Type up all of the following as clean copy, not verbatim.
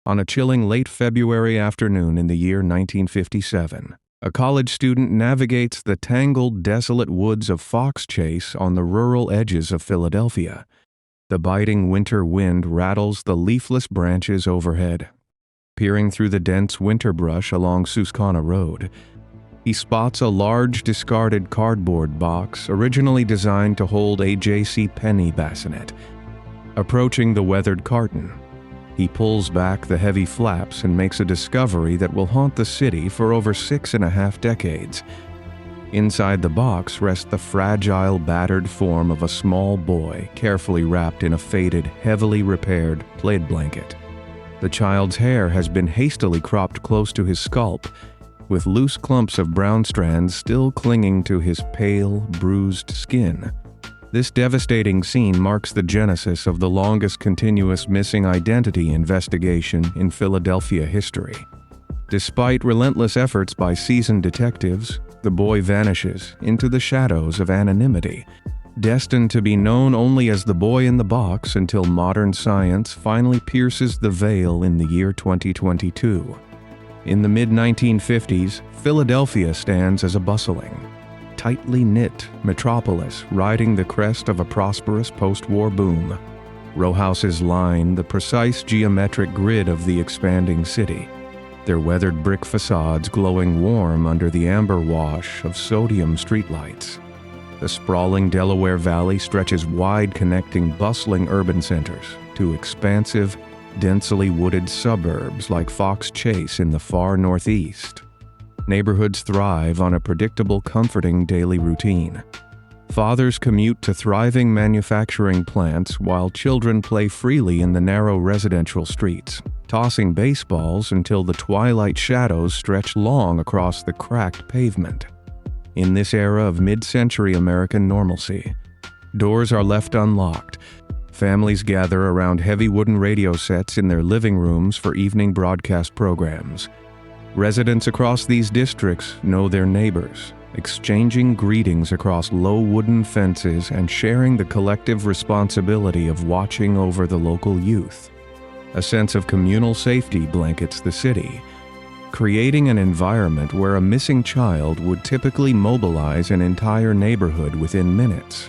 On a chilling late February afternoon in the year 1957, a college student navigates the tangled, desolate woods of Fox Chase on the rural edges of Philadelphia. The biting winter wind rattles the leafless branches overhead. Peering through the dense winter brush along Susquehanna Road, he spots a large discarded cardboard box originally designed to hold a J.C. Penney bassinet. Approaching the weathered carton, he pulls back the heavy flaps and makes a discovery that will haunt the city for over 6.5 decades. Inside the box rests the fragile, battered form of a small boy carefully wrapped in a faded, heavily repaired plaid blanket. The child's hair has been hastily cropped close to his scalp, with loose clumps of brown strands still clinging to his pale, bruised skin. This devastating scene marks the genesis of the longest continuous missing identity investigation in Philadelphia history. Despite relentless efforts by seasoned detectives, the boy vanishes into the shadows of anonymity, destined to be known only as the boy in the box until modern science finally pierces the veil in the year 2022. In the mid-1950s, Philadelphia stands as a bustling, tightly knit metropolis riding the crest of a prosperous post-war boom. Row houses line the precise geometric grid of the expanding city, their weathered brick facades glowing warm under the amber wash of sodium streetlights. The sprawling Delaware Valley stretches wide, connecting bustling urban centers to expansive, densely wooded suburbs like Fox Chase in the far northeast. Neighborhoods thrive on a predictable, comforting daily routine. Fathers commute to thriving manufacturing plants while children play freely in the narrow residential streets, tossing baseballs until the twilight shadows stretch long across the cracked pavement. In this era of mid-century American normalcy, doors are left unlocked. Families gather around heavy wooden radio sets in their living rooms for evening broadcast programs. Residents across these districts know their neighbors, exchanging greetings across low wooden fences and sharing the collective responsibility of watching over the local youth. A sense of communal safety blankets the city, creating an environment where a missing child would typically mobilize an entire neighborhood within minutes.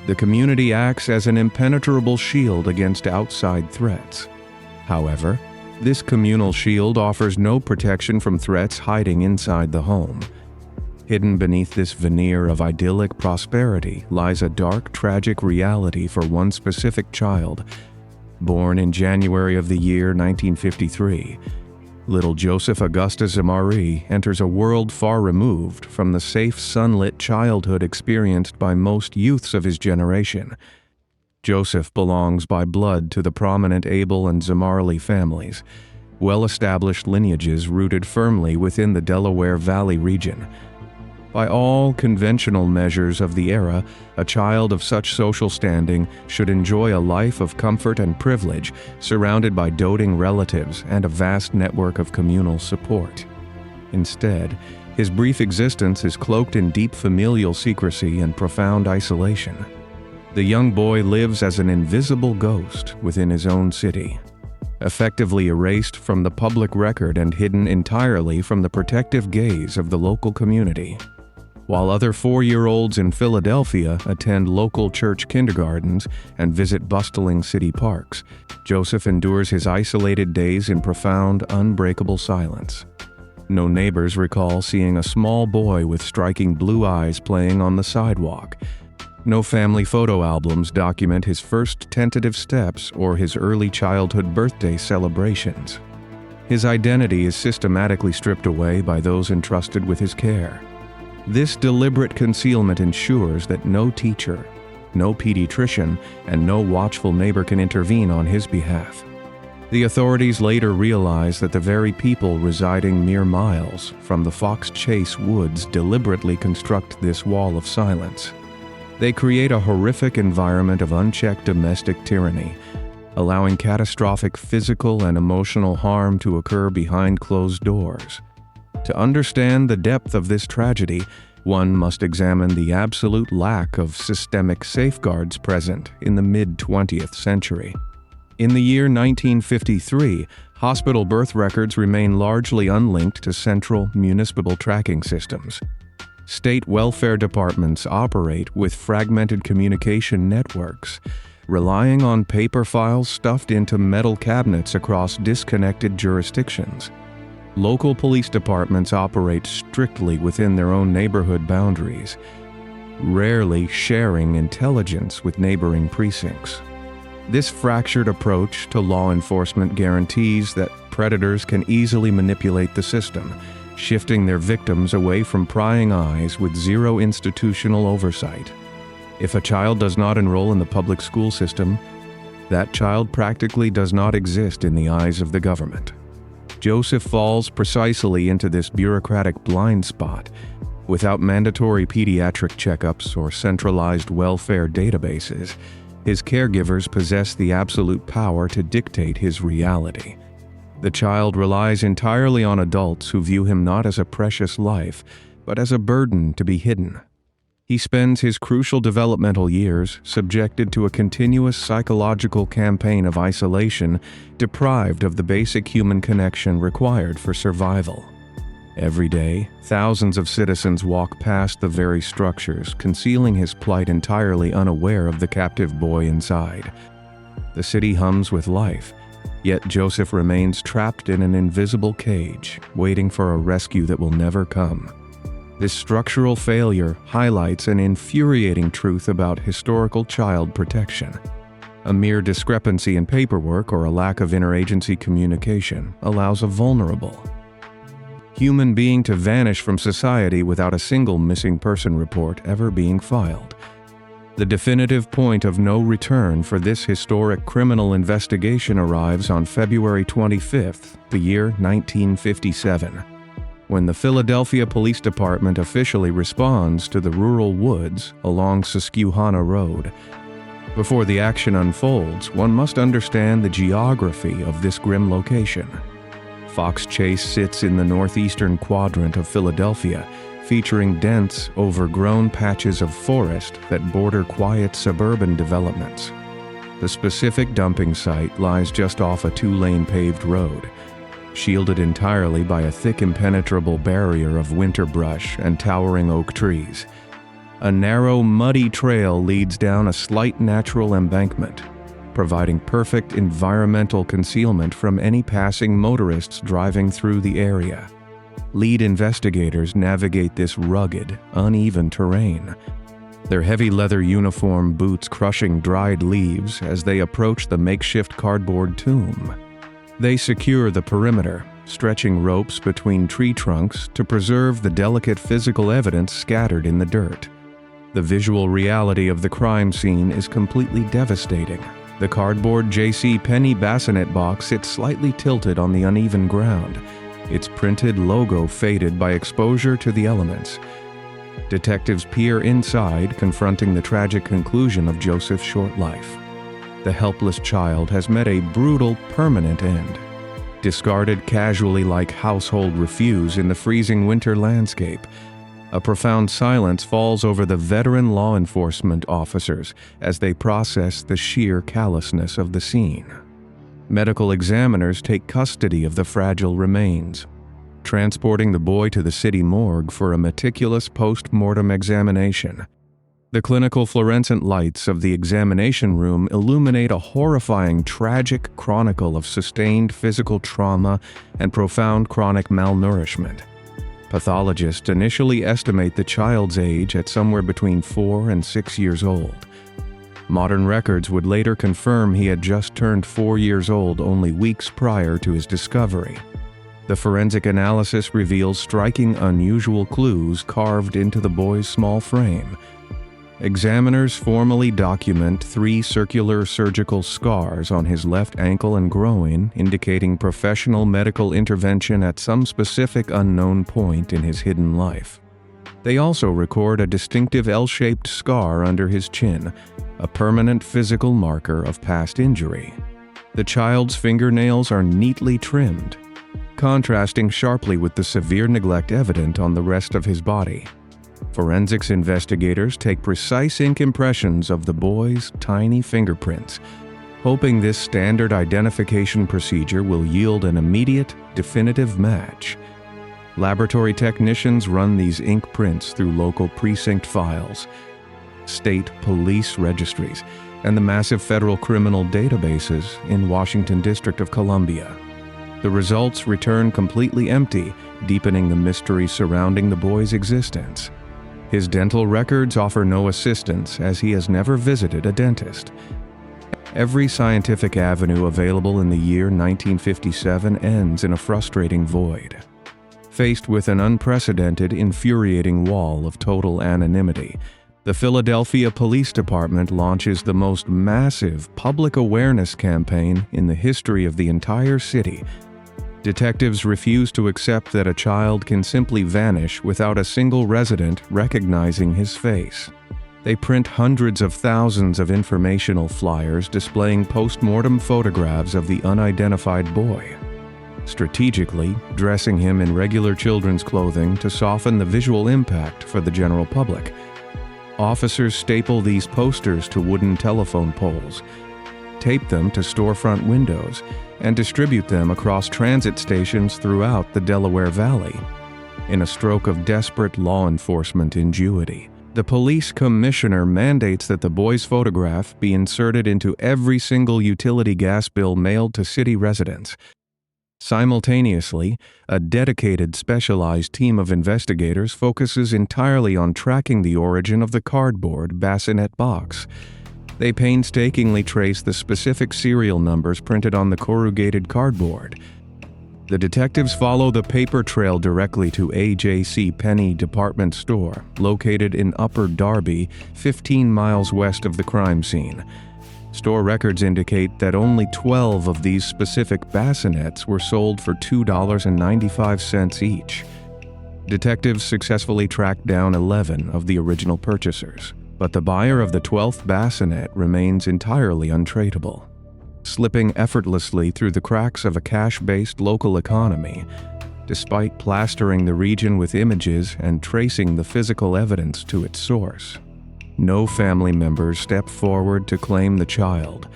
The community acts as an impenetrable shield against outside threats. However, this communal shield offers no protection from threats hiding inside the home. Hidden beneath this veneer of idyllic prosperity lies a dark, tragic reality for one specific child. Born in January of the year 1953, little Joseph Augusta Zamari enters a world far removed from the safe, sunlit childhood experienced by most youths of his generation. Joseph belongs by blood to the prominent Abel and Zamarli families, well-established lineages rooted firmly within the Delaware Valley region. By all conventional measures of the era, a child of such social standing should enjoy a life of comfort and privilege, surrounded by doting relatives and a vast network of communal support. Instead, his brief existence is cloaked in deep familial secrecy and profound isolation. The young boy lives as an invisible ghost within his own city, effectively erased from the public record and hidden entirely from the protective gaze of the local community. While other 4-year-olds in Philadelphia attend local church kindergartens and visit bustling city parks, Joseph endures his isolated days in profound, unbreakable silence. No neighbors recall seeing a small boy with striking blue eyes playing on the sidewalk. No family photo albums document his first tentative steps or his early childhood birthday celebrations. His identity is systematically stripped away by those entrusted with his care. This deliberate concealment ensures that no teacher, no pediatrician, and no watchful neighbor can intervene on his behalf. The authorities later realize that the very people residing mere miles from the Fox Chase woods deliberately construct this wall of silence. They create a horrific environment of unchecked domestic tyranny, allowing catastrophic physical and emotional harm to occur behind closed doors. To understand the depth of this tragedy, one must examine the absolute lack of systemic safeguards present in the mid-20th century. In the year 1953, hospital birth records remain largely unlinked to central municipal tracking systems. State welfare departments operate with fragmented communication networks, relying on paper files stuffed into metal cabinets across disconnected jurisdictions. Local police departments operate strictly within their own neighborhood boundaries, rarely sharing intelligence with neighboring precincts. This fractured approach to law enforcement guarantees that predators can easily manipulate the system, shifting their victims away from prying eyes with zero institutional oversight. If a child does not enroll in the public school system, that child practically does not exist in the eyes of the government. Joseph falls precisely into this bureaucratic blind spot. Without mandatory pediatric checkups or centralized welfare databases, his caregivers possess the absolute power to dictate his reality. The child relies entirely on adults who view him not as a precious life, but as a burden to be hidden. He spends his crucial developmental years subjected to a continuous psychological campaign of isolation, deprived of the basic human connection required for survival. Every day, thousands of citizens walk past the very structures, concealing his plight entirely unaware of the captive boy inside. The city hums with life, yet Joseph remains trapped in an invisible cage, waiting for a rescue that will never come. This structural failure highlights an infuriating truth about historical child protection. A mere discrepancy in paperwork or a lack of interagency communication allows a vulnerable human being to vanish from society without a single missing person report ever being filed. The definitive point of no return for this historic criminal investigation arrives on February 25th, the year 1957. When the Philadelphia Police Department officially responds to the rural woods along Susquehanna Road. Before the action unfolds, one must understand the geography of this grim location. Fox Chase sits in the northeastern quadrant of Philadelphia, featuring dense, overgrown patches of forest that border quiet suburban developments. The specific dumping site lies just off a two-lane paved road, shielded entirely by a thick impenetrable barrier of winter brush and towering oak trees. A narrow, muddy trail leads down a slight natural embankment, providing perfect environmental concealment from any passing motorists driving through the area. Lead investigators navigate this rugged, uneven terrain, their heavy leather uniform boots crushing dried leaves as they approach the makeshift cardboard tomb. They secure the perimeter, stretching ropes between tree trunks to preserve the delicate physical evidence scattered in the dirt. The visual reality of the crime scene is completely devastating. The cardboard J.C. Penney bassinet box sits slightly tilted on the uneven ground, its printed logo faded by exposure to the elements. Detectives peer inside, confronting the tragic conclusion of Joseph's short life. The helpless child has met a brutal, permanent end. Discarded casually like household refuse in the freezing winter landscape, a profound silence falls over the veteran law enforcement officers as they process the sheer callousness of the scene. Medical examiners take custody of the fragile remains, transporting the boy to the city morgue for a meticulous post-mortem examination. The clinical fluorescent lights of the examination room illuminate a horrifying, tragic chronicle of sustained physical trauma and profound chronic malnourishment. Pathologists initially estimate the child's age at somewhere between 4 and 6 years old. Modern records would later confirm he had just turned 4 years old only weeks prior to his discovery. The forensic analysis reveals striking, unusual clues carved into the boy's small frame. Examiners formally document 3 circular surgical scars on his left ankle and groin, indicating professional medical intervention at some specific unknown point in his hidden life. They also record a distinctive L-shaped scar under his chin, a permanent physical marker of past injury. The child's fingernails are neatly trimmed, contrasting sharply with the severe neglect evident on the rest of his body. Forensics investigators take precise ink impressions of the boy's tiny fingerprints, hoping this standard identification procedure will yield an immediate, definitive match. Laboratory technicians run these ink prints through local precinct files, state police registries, and the massive federal criminal databases in Washington District of Columbia. The results return completely empty, deepening the mystery surrounding the boy's existence. His dental records offer no assistance, as he has never visited a dentist. Every scientific avenue available in the year 1957 ends in a frustrating void. Faced with an unprecedented, infuriating wall of total anonymity, the Philadelphia Police Department launches the most massive public awareness campaign in the history of the entire city. Detectives refuse to accept that a child can simply vanish without a single resident recognizing his face. They print hundreds of thousands of informational flyers displaying post-mortem photographs of the unidentified boy, strategically dressing him in regular children's clothing to soften the visual impact for the general public. Officers staple these posters to wooden telephone poles, tape them to storefront windows, and distribute them across transit stations throughout the Delaware Valley. In a stroke of desperate law enforcement ingenuity, the police commissioner mandates that the boy's photograph be inserted into every single utility gas bill mailed to city residents. Simultaneously, a dedicated specialized team of investigators focuses entirely on tracking the origin of the cardboard bassinet box. They painstakingly trace the specific serial numbers printed on the corrugated cardboard. The detectives follow the paper trail directly to A.J.C. Penney department store, located in Upper Darby, 15 miles west of the crime scene. Store records indicate that only 12 of these specific bassinets were sold for $2.95 each. Detectives successfully tracked down 11 of the original purchasers, but the buyer of the 12th bassinet remains entirely untraceable. Slipping effortlessly through the cracks of a cash-based local economy, despite plastering the region with images and tracing the physical evidence to its source. No family members step forward to claim the child.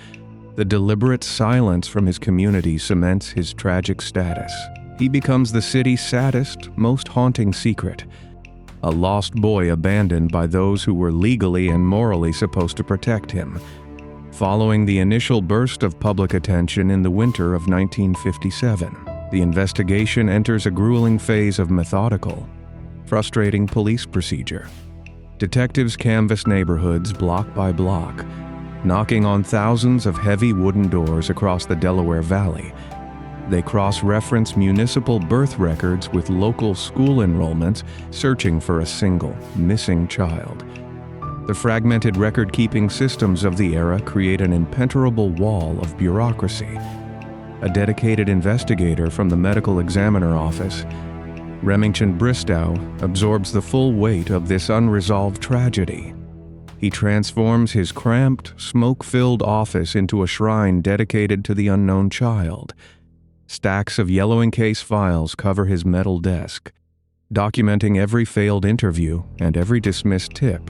The deliberate silence from his community cements his tragic status. He becomes the city's saddest, most haunting secret, a lost boy abandoned by those who were legally and morally supposed to protect him. Following the initial burst of public attention in the winter of 1957, the investigation enters a grueling phase of methodical, frustrating police procedure. Detectives canvass neighborhoods block by block, knocking on thousands of heavy wooden doors across the Delaware Valley. They cross-reference municipal birth records with local school enrollments, searching for a single, missing child. The fragmented record-keeping systems of the era create an impenetrable wall of bureaucracy. A dedicated investigator from the medical examiner office, Remington Bristow, absorbs the full weight of this unresolved tragedy. He transforms his cramped, smoke-filled office into a shrine dedicated to the unknown child. Stacks of yellow-encased files cover his metal desk, documenting every failed interview and every dismissed tip.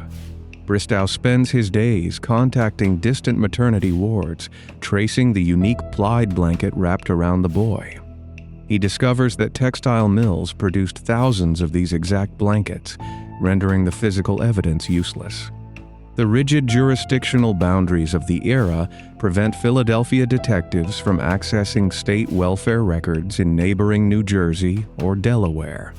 Bristow spends his days contacting distant maternity wards, tracing the unique plied blanket wrapped around the boy. He discovers that textile mills produced thousands of these exact blankets, rendering the physical evidence useless. The rigid jurisdictional boundaries of the era prevent Philadelphia detectives from accessing state welfare records in neighboring New Jersey or Delaware.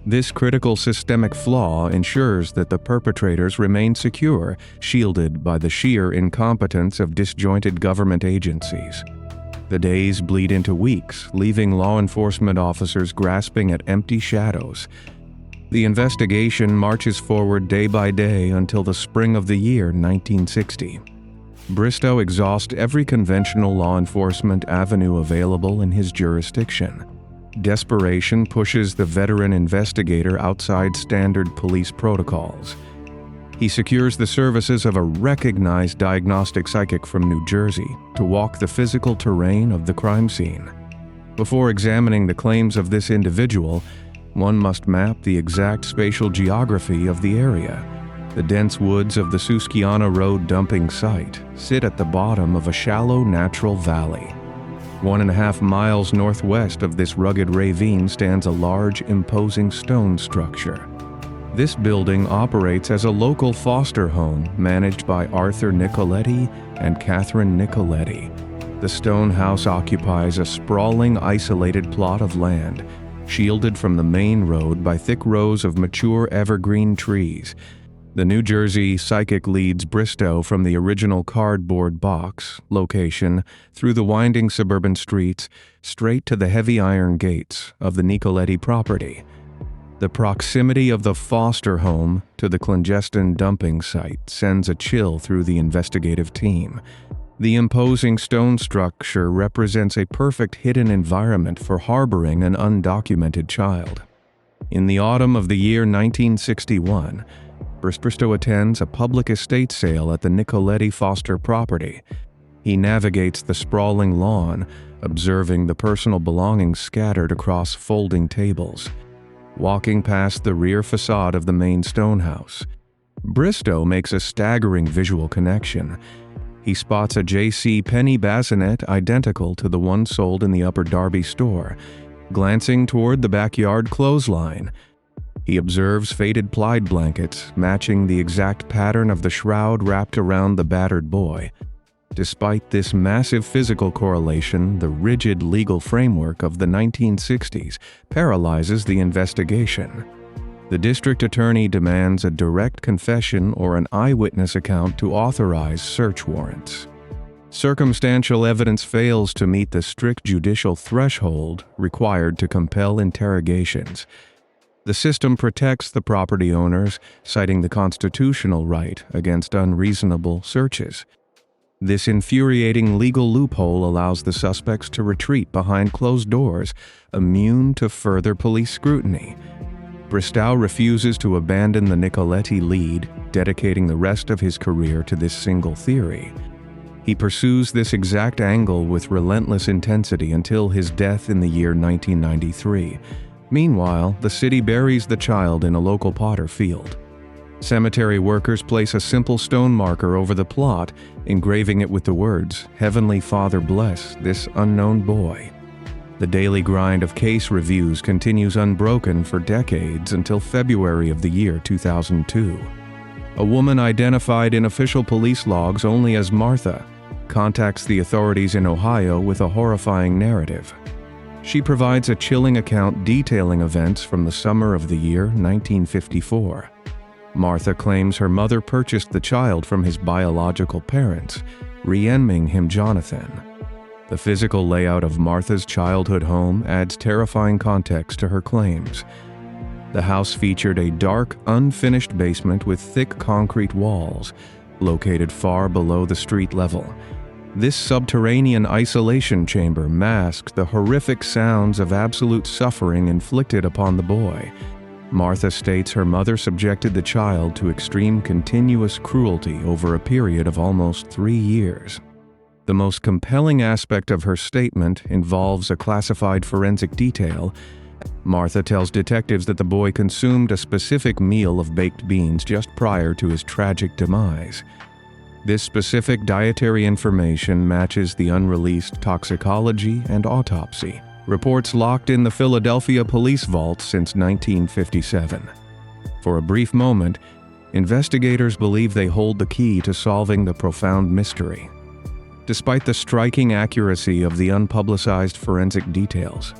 This critical systemic flaw ensures that the perpetrators remain secure, shielded by the sheer incompetence of disjointed government agencies. The days bleed into weeks, leaving law enforcement officers grasping at empty shadows. The investigation marches forward day by day until the spring of the year 1960. Bristow exhausts every conventional law enforcement avenue available in his jurisdiction. Desperation pushes the veteran investigator outside standard police protocols. He secures the services of a recognized diagnostic psychic from New Jersey to walk the physical terrain of the crime scene. Before examining the claims of this individual, one must map the exact spatial geography of the area. The dense woods of the Susquehanna Road dumping site sit at the bottom of a shallow natural valley. 1.5 miles northwest of this rugged ravine stands a large, imposing stone structure. This building operates as a local foster home managed by Arthur Nicoletti and Catherine Nicoletti. The stone house occupies a sprawling, isolated plot of land, shielded from the main road by thick rows of mature evergreen trees. The New Jersey Psychic leads Bristow from the original cardboard box location through the winding suburban streets straight to the heavy iron gates of the Nicoletti property. The proximity of the foster home to the clandestine dumping site sends a chill through the investigative team. The imposing stone structure represents a perfect hidden environment for harboring an undocumented child. In the autumn of the year 1961, Bristow attends a public estate sale at the Nicoletti foster property. He navigates the sprawling lawn, observing the personal belongings scattered across folding tables. Walking past the rear facade of the main stone house, Bristow makes a staggering visual connection. He spots a J.C. Penney bassinet identical to the one sold in the Upper Darby store. Glancing toward the backyard clothesline, he observes faded plaid blankets matching the exact pattern of the shroud wrapped around the battered boy. Despite this massive physical correlation, the rigid legal framework of the 1960s paralyzes the investigation. The district attorney demands a direct confession or an eyewitness account to authorize search warrants. Circumstantial evidence fails to meet the strict judicial threshold required to compel interrogations. The system protects the property owners, citing the constitutional right against unreasonable searches. This infuriating legal loophole allows the suspects to retreat behind closed doors, immune to further police scrutiny. Bristow refuses to abandon the Nicoletti lead, dedicating the rest of his career to this single theory. He pursues this exact angle with relentless intensity until his death in the year 1993. Meanwhile, the city buries the child in a local potter field. Cemetery workers place a simple stone marker over the plot, engraving it with the words, "Heavenly Father bless this unknown boy." The daily grind of case reviews continues unbroken for decades until February of the year 2002. A woman identified in official police logs only as Martha contacts the authorities in Ohio with a horrifying narrative. She provides a chilling account detailing events from the summer of the year 1954. Martha claims her mother purchased the child from his biological parents, renaming him Jonathan. The physical layout of Martha's childhood home adds terrifying context to her claims. The house featured a dark, unfinished basement with thick concrete walls, located far below the street level. This subterranean isolation chamber masks the horrific sounds of absolute suffering inflicted upon the boy. Martha states her mother subjected the child to extreme continuous cruelty over a period of almost 3 years. The most compelling aspect of her statement involves a classified forensic detail. Martha tells detectives that the boy consumed a specific meal of baked beans just prior to his tragic demise. This specific dietary information matches the unreleased toxicology and autopsy reports locked in the Philadelphia police vault since 1957. For a brief moment, investigators believe they hold the key to solving the profound mystery. Despite the striking accuracy of the unpublicized forensic details,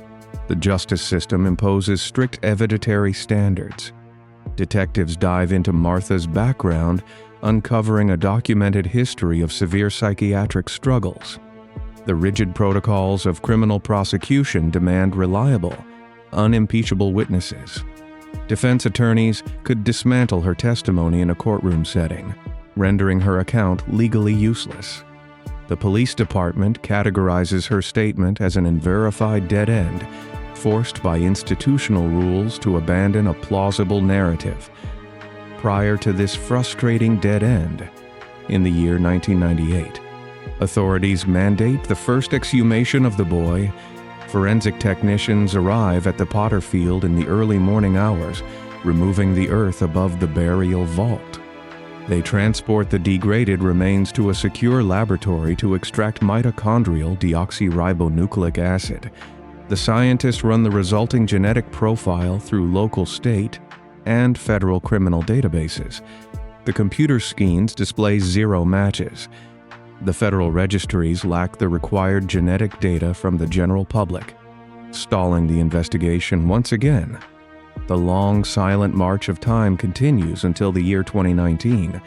the justice system imposes strict evidentiary standards. Detectives dive into Martha's background, uncovering a documented history of severe psychiatric struggles. The rigid protocols of criminal prosecution demand reliable, unimpeachable witnesses. Defense attorneys could dismantle her testimony in a courtroom setting, rendering her account legally useless. The police department categorizes her statement as an unverified dead end, forced by institutional rules to abandon a plausible narrative. Prior to this frustrating dead end, in the year 1998, authorities mandate the first exhumation of the boy. Forensic technicians arrive at the potter field in the early morning hours, removing the earth above the burial vault. They transport the degraded remains to a secure laboratory to extract mitochondrial deoxyribonucleic acid. The scientists run the resulting genetic profile through local, state, and federal criminal databases. The computer scans display 0 matches. The federal registries lack the required genetic data from the general public, stalling the investigation once again. The long, silent march of time continues until the year 2019.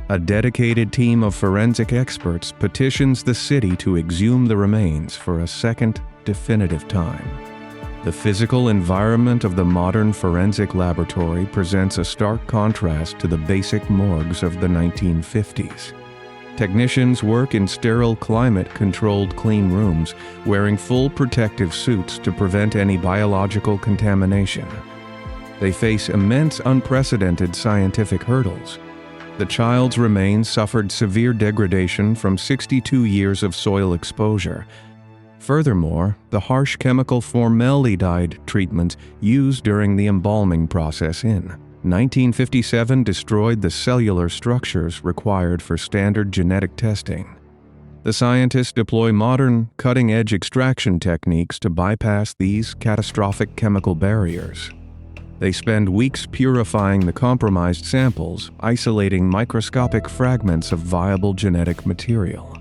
A dedicated team of forensic experts petitions the city to exhume the remains for a second, definitive time. The physical environment of the modern forensic laboratory presents a stark contrast to the basic morgues of the 1950s. Technicians work in sterile, climate-controlled clean rooms, wearing full protective suits to prevent any biological contamination. They face immense, unprecedented scientific hurdles. The child's remains suffered severe degradation from 62 years of soil exposure. Furthermore, the harsh chemical formaldehyde treatment used during the embalming process in 1957 destroyed the cellular structures required for standard genetic testing. The scientists deploy modern, cutting-edge extraction techniques to bypass these catastrophic chemical barriers. They spend weeks purifying the compromised samples, isolating microscopic fragments of viable genetic material.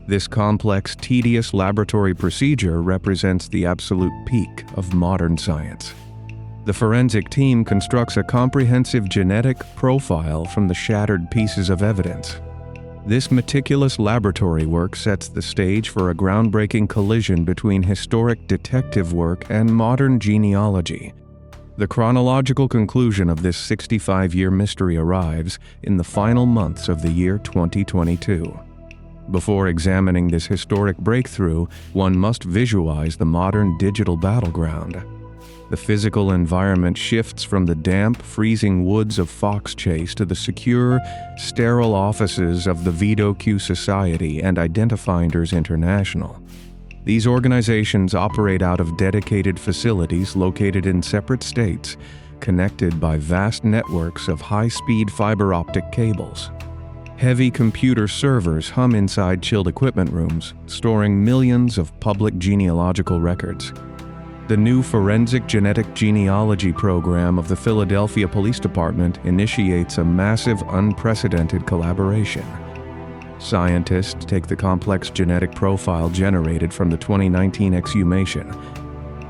This complex, tedious laboratory procedure represents the absolute peak of modern science. The forensic team constructs a comprehensive genetic profile from the shattered pieces of evidence. This meticulous laboratory work sets the stage for a groundbreaking collision between historic detective work and modern genealogy. The chronological conclusion of this 65-year mystery arrives in the final months of the year 2022. Before examining this historic breakthrough, one must visualize the modern digital battleground. The physical environment shifts from the damp, freezing woods of Fox Chase to the secure, sterile offices of the Vito Q Society and Identifinders International. These organizations operate out of dedicated facilities located in separate states, connected by vast networks of high-speed fiber optic cables. Heavy computer servers hum inside chilled equipment rooms, storing millions of public genealogical records. The new Forensic Genetic Genealogy program of the Philadelphia Police Department initiates a massive, unprecedented collaboration. Scientists take the complex genetic profile generated from the 2019 exhumation.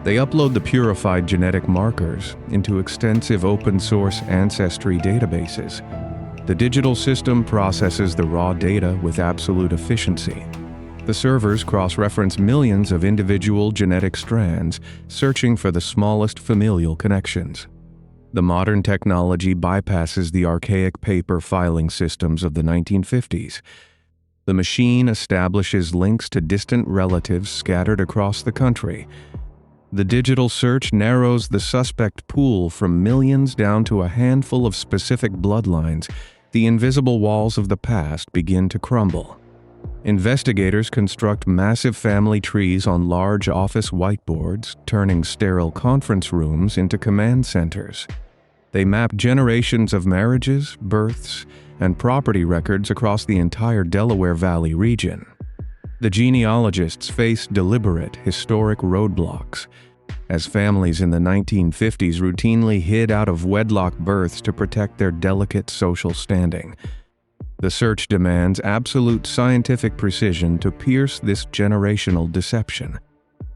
They upload the purified genetic markers into extensive open-source ancestry databases. The digital system processes the raw data with absolute efficiency. The servers cross-reference millions of individual genetic strands, searching for the smallest familial connections. The modern technology bypasses the archaic paper filing systems of the 1950s. The machine establishes links to distant relatives scattered across the country. The digital search narrows the suspect pool from millions down to a handful of specific bloodlines. The invisible walls of the past begin to crumble. Investigators construct massive family trees on large office whiteboards, turning sterile conference rooms into command centers. They map generations of marriages, births, and property records across the entire Delaware Valley region. The genealogists face deliberate, historic roadblocks, as families in the 1950s routinely hid out of wedlock births to protect their delicate social standing. The search demands absolute scientific precision to pierce this generational deception.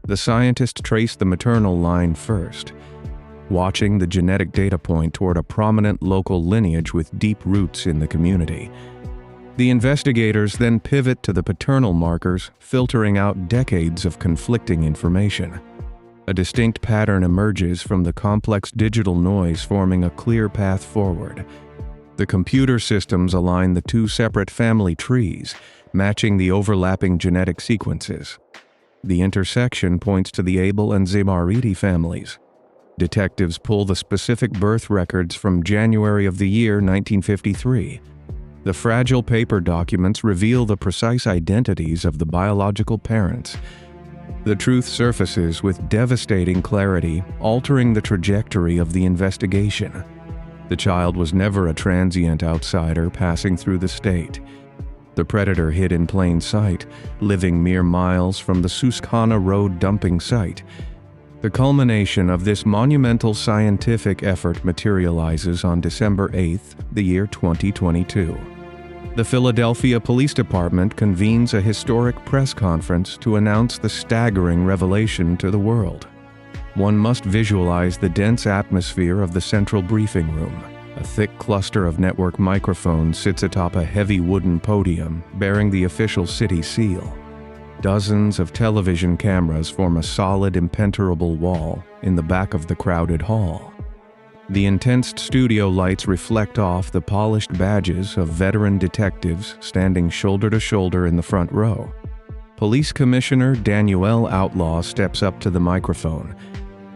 The scientists trace the maternal line first, watching the genetic data point toward a prominent local lineage with deep roots in the community. The investigators then pivot to the paternal markers, filtering out decades of conflicting information. A distinct pattern emerges from the complex digital noise, forming a clear path forward. The computer systems align the two separate family trees, matching the overlapping genetic sequences. The intersection points to the Abel and Zamariti families. Detectives pull the specific birth records from January of the year 1953. The fragile paper documents reveal the precise identities of the biological parents. The truth surfaces with devastating clarity, altering the trajectory of the investigation. The child was never a transient outsider passing through the state. The predator hid in plain sight, living mere miles from the Susquehanna Road dumping site. The culmination of this monumental scientific effort materializes on December 8th, the year 2022. The Philadelphia Police Department convenes a historic press conference to announce the staggering revelation to the world. One must visualize the dense atmosphere of the central briefing room. A thick cluster of network microphones sits atop a heavy wooden podium bearing the official city seal. Dozens of television cameras form a solid, impenetrable wall in the back of the crowded hall. The intense studio lights reflect off the polished badges of veteran detectives standing shoulder to shoulder in the front row. Police Commissioner Daniel Outlaw steps up to the microphone,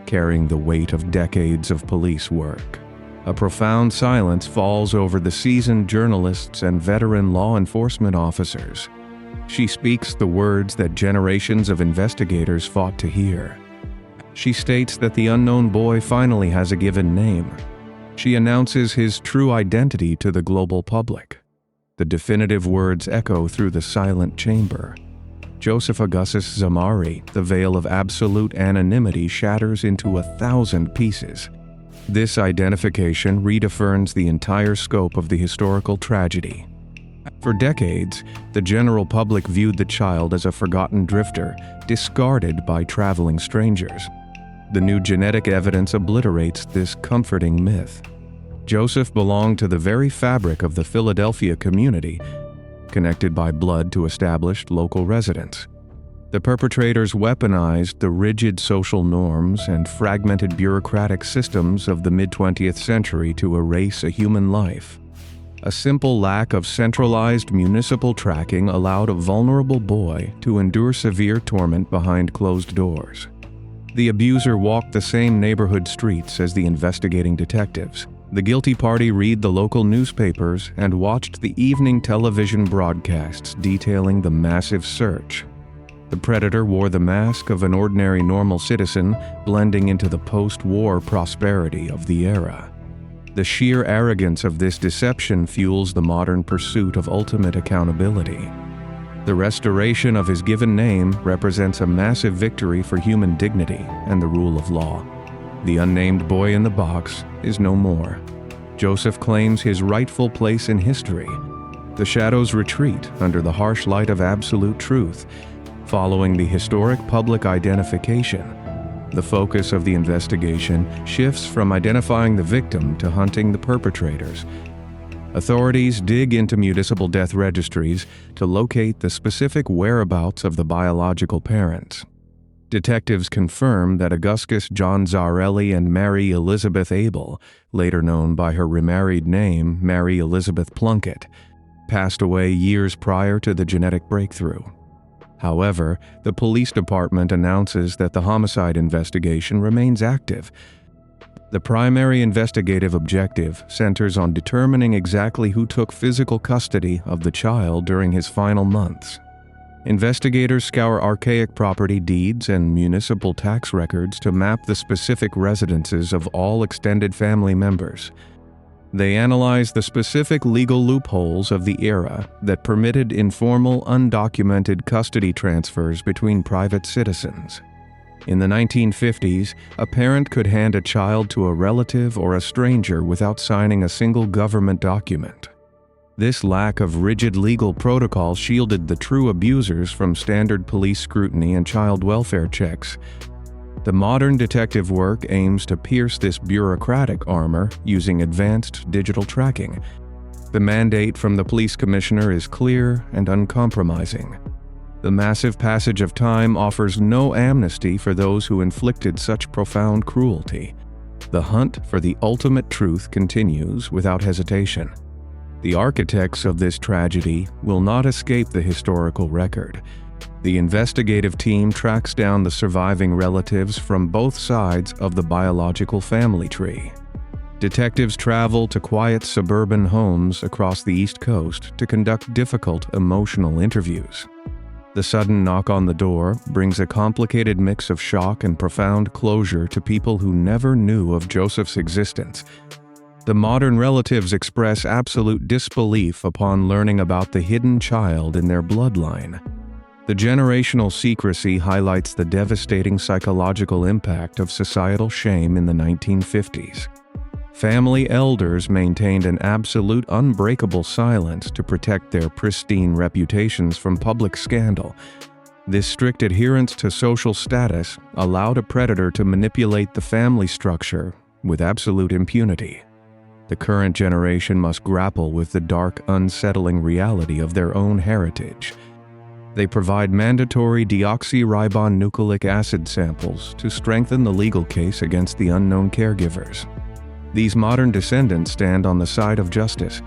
carrying the weight of decades of police work. A profound silence falls over the seasoned journalists and veteran law enforcement officers. She speaks the words that generations of investigators fought to hear. She states that the unknown boy finally has a given name. She announces his true identity to the global public. The definitive words echo through the silent chamber. Joseph Augustus Zamari, the veil of absolute anonymity shatters into 1,000 pieces. This identification redefines the entire scope of the historical tragedy. For decades, the general public viewed the child as a forgotten drifter, discarded by traveling strangers. The new genetic evidence obliterates this comforting myth. Joseph belonged to the very fabric of the Philadelphia community, connected by blood to established local residents. The perpetrators weaponized the rigid social norms and fragmented bureaucratic systems of the mid-20th century to erase a human life. A simple lack of centralized municipal tracking allowed a vulnerable boy to endure severe torment behind closed doors. The abuser walked the same neighborhood streets as the investigating detectives. The guilty party read the local newspapers and watched the evening television broadcasts detailing the massive search. The predator wore the mask of an ordinary normal citizen, blending into the post-war prosperity of the era. The sheer arrogance of this deception fuels the modern pursuit of ultimate accountability. The restoration of his given name represents a massive victory for human dignity and the rule of law. The unnamed boy in the box is no more. Joseph claims his rightful place in history. The shadows retreat under the harsh light of absolute truth. Following the historic public identification, the focus of the investigation shifts from identifying the victim to hunting the perpetrators. Authorities dig into municipal death registries to locate the specific whereabouts of the biological parents. Detectives confirm that Augustus John Zarelli and Mary Elizabeth Abel, later known by her remarried name Mary Elizabeth Plunkett, passed away years prior to the genetic breakthrough. However, the police department announces that the homicide investigation remains active. The primary investigative objective centers on determining exactly who took physical custody of the child during his final months. Investigators scour archaic property deeds and municipal tax records to map the specific residences of all extended family members. They analyze the specific legal loopholes of the era that permitted informal, undocumented custody transfers between private citizens. In the 1950s, a parent could hand a child to a relative or a stranger without signing a single government document. This lack of rigid legal protocol shielded the true abusers from standard police scrutiny and child welfare checks. The modern detective work aims to pierce this bureaucratic armor using advanced digital tracking. The mandate from the police commissioner is clear and uncompromising. The massive passage of time offers no amnesty for those who inflicted such profound cruelty. The hunt for the ultimate truth continues without hesitation. The architects of this tragedy will not escape the historical record. The investigative team tracks down the surviving relatives from both sides of the biological family tree. Detectives travel to quiet suburban homes across the East Coast to conduct difficult emotional interviews. The sudden knock on the door brings a complicated mix of shock and profound closure to people who never knew of Joseph's existence. The modern relatives express absolute disbelief upon learning about the hidden child in their bloodline. The generational secrecy highlights the devastating psychological impact of societal shame in the 1950s. Family elders maintained an absolute unbreakable silence to protect their pristine reputations from public scandal. This strict adherence to social status allowed a predator to manipulate the family structure with absolute impunity. The current generation must grapple with the dark, unsettling reality of their own heritage. They provide mandatory deoxyribonucleic acid samples to strengthen the legal case against the unknown caregivers. These modern descendants stand on the side of justice,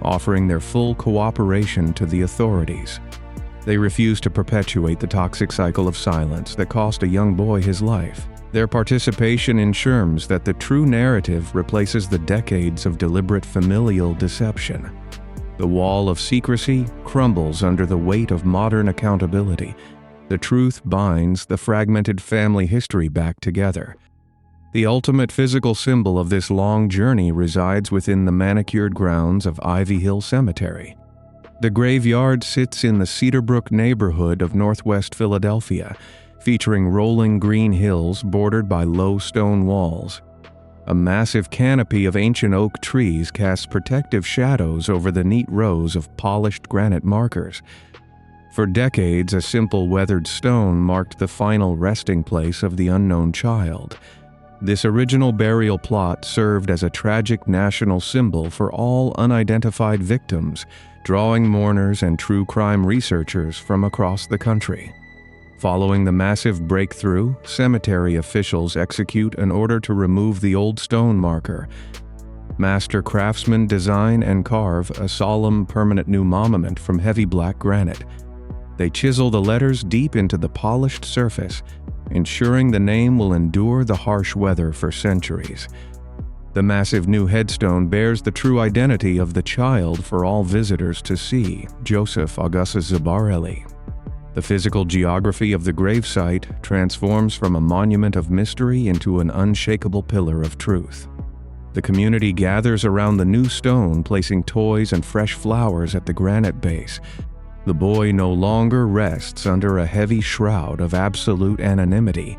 offering their full cooperation to the authorities. They refuse to perpetuate the toxic cycle of silence that cost a young boy his life. Their participation ensures that the true narrative replaces the decades of deliberate familial deception. The wall of secrecy crumbles under the weight of modern accountability. The truth binds the fragmented family history back together. The ultimate physical symbol of this long journey resides within the manicured grounds of Ivy Hill Cemetery. The graveyard sits in the Cedarbrook neighborhood of northwest Philadelphia, featuring rolling green hills bordered by low stone walls. A massive canopy of ancient oak trees casts protective shadows over the neat rows of polished granite markers. For decades, a simple weathered stone marked the final resting place of the unknown child. This original burial plot served as a tragic national symbol for all unidentified victims, drawing mourners and true crime researchers from across the country. Following the massive breakthrough, cemetery officials execute an order to remove the old stone marker. Master craftsmen design and carve a solemn, permanent new monument from heavy black granite. They chisel the letters deep into the polished surface, ensuring the name will endure the harsh weather for centuries. The massive new headstone bears the true identity of the child for all visitors to see, Joseph Augustus Zabarelli. The physical geography of the gravesite transforms from a monument of mystery into an unshakable pillar of truth. The community gathers around the new stone, placing toys and fresh flowers at the granite base. The boy no longer rests under a heavy shroud of absolute anonymity.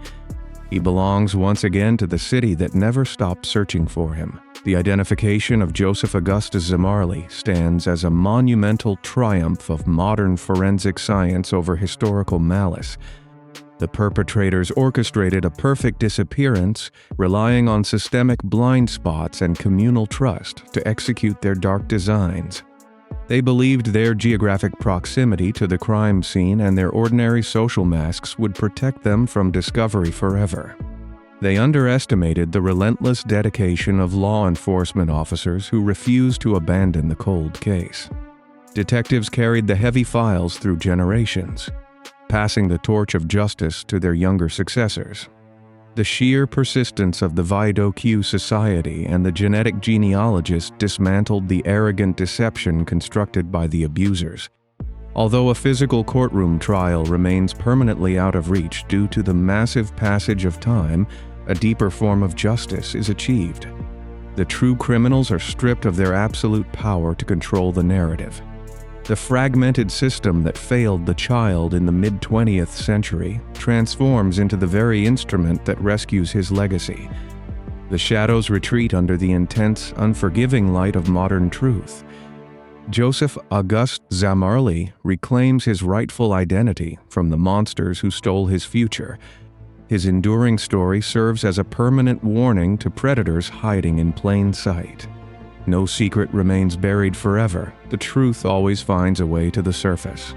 He belongs once again to the city that never stopped searching for him. The identification of Joseph Augustus Zamarli stands as a monumental triumph of modern forensic science over historical malice. The perpetrators orchestrated a perfect disappearance, relying on systemic blind spots and communal trust to execute their dark designs. They believed their geographic proximity to the crime scene and their ordinary social masks would protect them from discovery forever. They underestimated the relentless dedication of law enforcement officers who refused to abandon the cold case. Detectives carried the heavy files through generations, passing the torch of justice to their younger successors. The sheer persistence of the Vido-Q Society and the genetic genealogists dismantled the arrogant deception constructed by the abusers. Although a physical courtroom trial remains permanently out of reach due to the massive passage of time, a deeper form of justice is achieved. The true criminals are stripped of their absolute power to control the narrative. The fragmented system that failed the child in the mid-20th century transforms into the very instrument that rescues his legacy. The shadows retreat under the intense, unforgiving light of modern truth. Joseph Augustus Zamarli reclaims his rightful identity from the monsters who stole his future. His enduring story serves as a permanent warning to predators hiding in plain sight. No secret remains buried forever. The truth always finds a way to the surface.